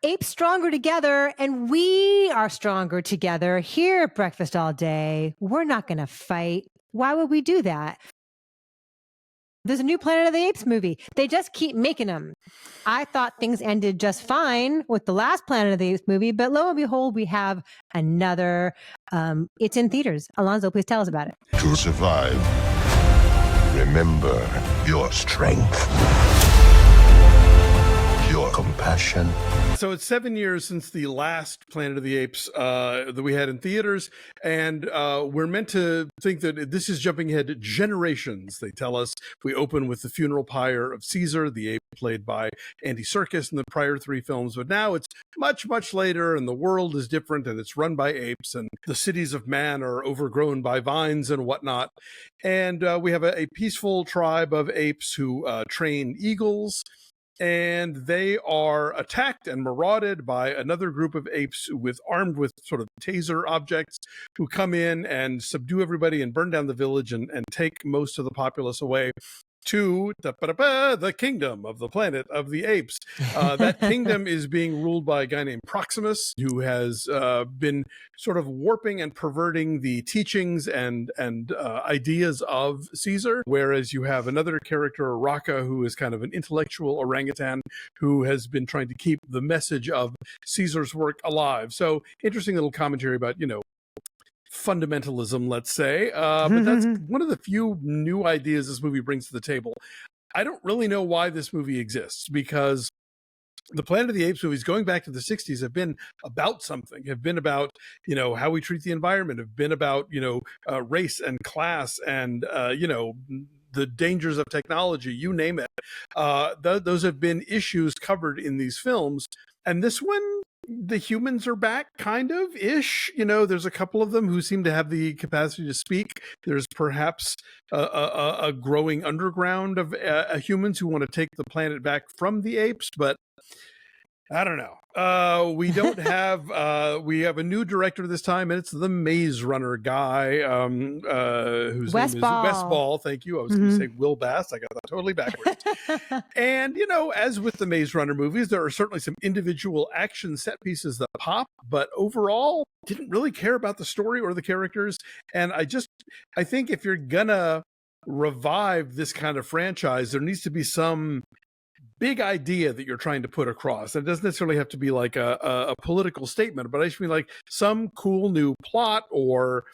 apes stronger together, and we are stronger together here at Breakfast All Day. We're not going to fight. Why would we do that? There's a new Planet of the Apes movie. They just keep making them. I thought things ended just fine with the last Planet of the Apes movie, but lo and behold, we have another. It's in theaters. Alonso, please tell us about it. To survive, remember your strength, your compassion. So it's 7 years since the last Planet of the Apes that we had in theaters, and we're meant to think that this is jumping ahead generations. They tell us we open with the funeral pyre of Caesar, the ape played by Andy Serkis in the prior three films, but now it's much, much later, and the world is different, and it's run by apes, and the cities of man are overgrown by vines and whatnot. And we have a peaceful tribe of apes who train eagles, and they are attacked and marauded by another group of apes armed with sort of taser objects who come in and subdue everybody and burn down the village and take most of the populace away to the kingdom of the Planet of the Apes. That kingdom is being ruled by a guy named Proximus, who has been sort of warping and perverting the teachings and ideas of Caesar, whereas you have another character, Raka, who is kind of an intellectual orangutan who has been trying to keep the message of Caesar's work alive. So interesting little commentary about, fundamentalism, let's say, but that's one of the few new ideas this movie brings to the table. I don't really know why this movie exists, because the Planet of the Apes movies going back to the 60s have been about something, have been about, how we treat the environment, have been about, race and class and, the dangers of technology, you name it. Those have been issues covered in these films. And this one, the humans are back, kind of ish. There's a couple of them who seem to have the capacity to speak. There's perhaps a growing underground of humans who want to take the planet back from the apes, but I don't know. We don't have. We have a new director this time, and it's the Maze Runner guy, whose Wes name is Ball. Wes Ball. Thank you. I was going to say Will Bass. I got that totally backwards. And as with the Maze Runner movies, there are certainly some individual action set pieces that pop, but overall, didn't really care about the story or the characters. And I think if you're gonna revive this kind of franchise, there needs to be some big idea that you're trying to put across. It doesn't necessarily have to be like a political statement, but I just mean like some cool new plot, or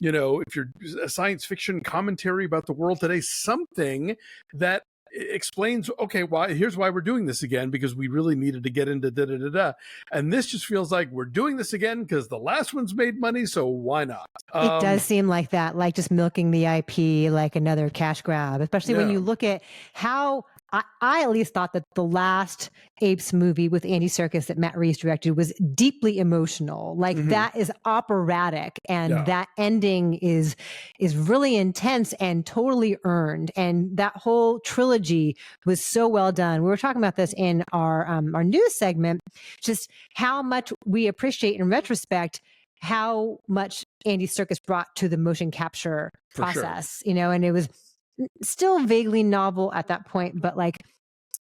if you're a science fiction commentary about the world today, something that explains, okay, here's why we're doing this again, because we really needed to get into da-da-da-da. And this just feels like we're doing this again because the last one's made money, so why not? It does seem like that, like just milking the IP like another cash grab, especially when you look at how I at least thought that the last Apes movie with Andy Serkis that Matt Reeves directed was deeply emotional. Like that is operatic, and that ending is really intense and totally earned. And that whole trilogy was so well done. We were talking about this in our news segment, just how much we appreciate in retrospect how much Andy Serkis brought to the motion capture process, and it was still vaguely novel at that point, but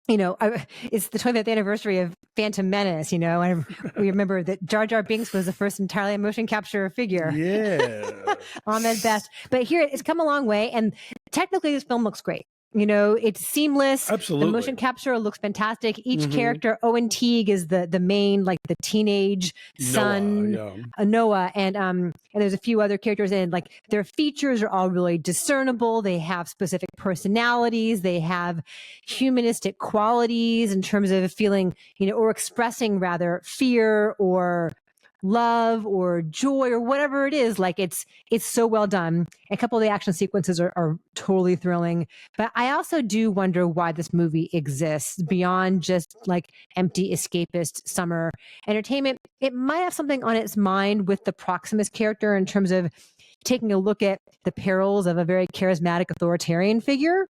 it's the 25th anniversary of Phantom Menace, and we remember that Jar Jar Binks was the first entirely motion capture figure. Yeah. Ahmed Best. But here it's come a long way, and technically this film looks great. It's seamless. Absolutely. The motion capture looks fantastic. Each character, Owen Teague is the main, like the teenage son, Noah, and there's a few other characters, and like their features are all really discernible. They have specific personalities. They have humanistic qualities in terms of feeling, or expressing rather fear or love or joy or whatever it is. Like it's so well done. A couple of the action sequences are totally thrilling, but I also do wonder why this movie exists beyond just like empty escapist summer entertainment. It might have something on its mind with the Proximus character in terms of taking a look at the perils of a very charismatic authoritarian figure,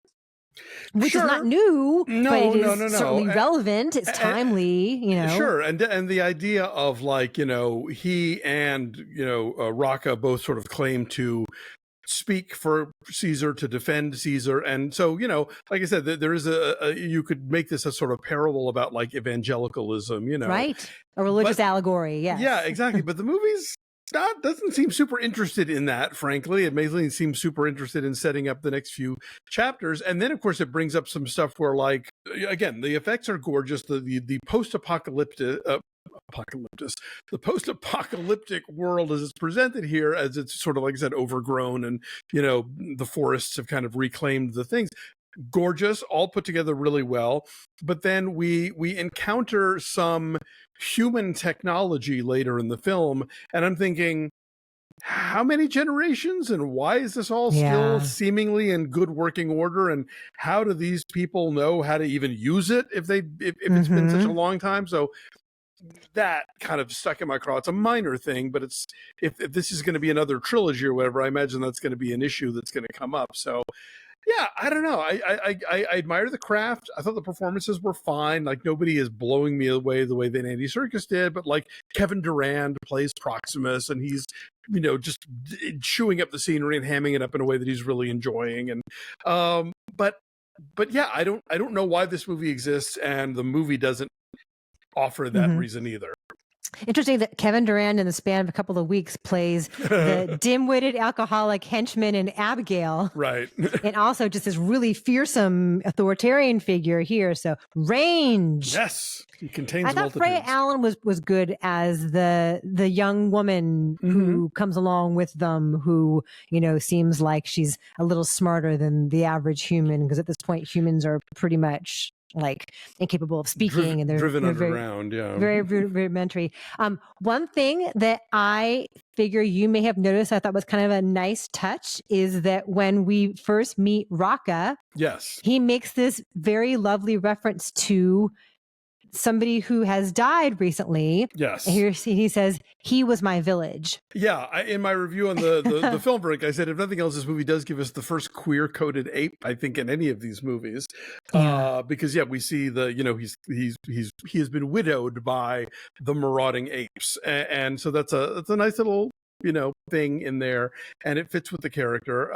which is not new, but it is certainly relevant. It's timely, Sure, and the idea of like he and Raka both sort of claim to speak for Caesar, to defend Caesar. And so, you know, like I said, there is you could make this a sort of parable about like evangelicalism, you know. Right. A religious allegory, yes. Yeah, exactly. But the movie's doesn't seem super interested in that, frankly. It mainly seems super interested in setting up the next few chapters. And then, of course, it brings up some stuff where, like, again, the effects are gorgeous. The post-apocalyptic the post-apocalyptic world as it's presented here, as it's sort of, like I said, overgrown, and, you know, the forests have kind of reclaimed the things. Gorgeous, all put together really well. But then we encounter some human technology later in the film, and I'm thinking, how many generations, and why is this all still seemingly in good working order, and how do these people know how to even use it if it's been such a long time? So that kind of stuck in my craw. It's a minor thing, but it's if this is going to be another trilogy or whatever, I imagine that's going to be an issue that's going to come up. So yeah, I don't know. I admire the craft. I thought the performances were fine. Like, nobody is blowing me away the way that Andy Serkis did, but like Kevin Durand plays Proximus, and he's, you know, just chewing up the scenery and hamming it up in a way that he's really enjoying. And but yeah, I don't know why this movie exists, and the movie doesn't offer that reason either. Interesting that Kevin Durand, in the span of a couple of weeks, plays the dim-witted alcoholic henchman in Abigail. Right. And also just this really fearsome authoritarian figure here. So range. Yes. He contains I thought Freya Allan was good as the young woman who comes along with them, who, you know, seems like she's a little smarter than the average human, because at this point humans are pretty much like incapable of speaking, and they're driven they're underground. very rudimentary. One thing that I figure you may have noticed, I thought was kind of a nice touch, is that when we first meet Raka, yes, he makes this very lovely reference to somebody who has died recently. Yes. And here he says, he was my village. Yeah. In my review on the film break, I said, if nothing else, this movie does give us the first queer-coded ape, I think, in any of these movies. Because, we see he has been widowed by the marauding apes. And so that's a nice little, you know, thing in there, and it fits with the character.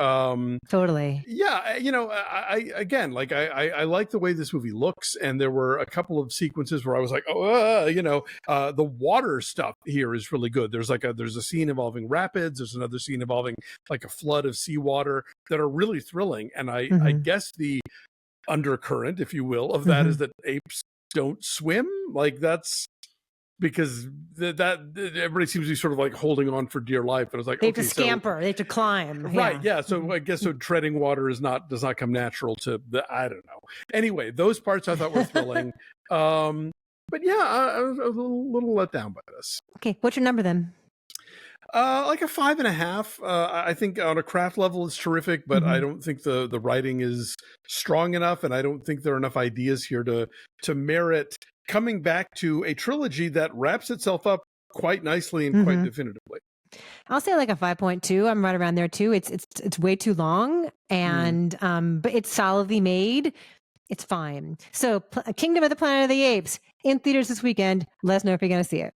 Totally. Yeah, you know, I like the way this movie looks, and there were a couple of sequences where I was like, the water stuff here is really good. There's a scene involving rapids. There's another scene involving like a flood of seawater that are really thrilling. And I guess the undercurrent, if you will, of that is that apes don't swim. Like, that's because that everybody seems to be sort of like holding on for dear life. And I was like, they have to scamper, they have to climb. Right. Yeah. So I guess treading water does not come natural to I don't know. Anyway, those parts I thought were thrilling. But yeah, I was a little let down by this. Okay. What's your number then? Like a 5.5. I think on a craft level it's terrific, but I don't think the writing is strong enough, and I don't think there are enough ideas here to merit coming back to a trilogy that wraps itself up quite nicely and quite definitively. I'll say like a 5.2. I'm right around there too. It's way too long, and but it's solidly made. It's fine. So Kingdom of the Planet of the Apes in theaters this weekend. Let us know if you're going to see it.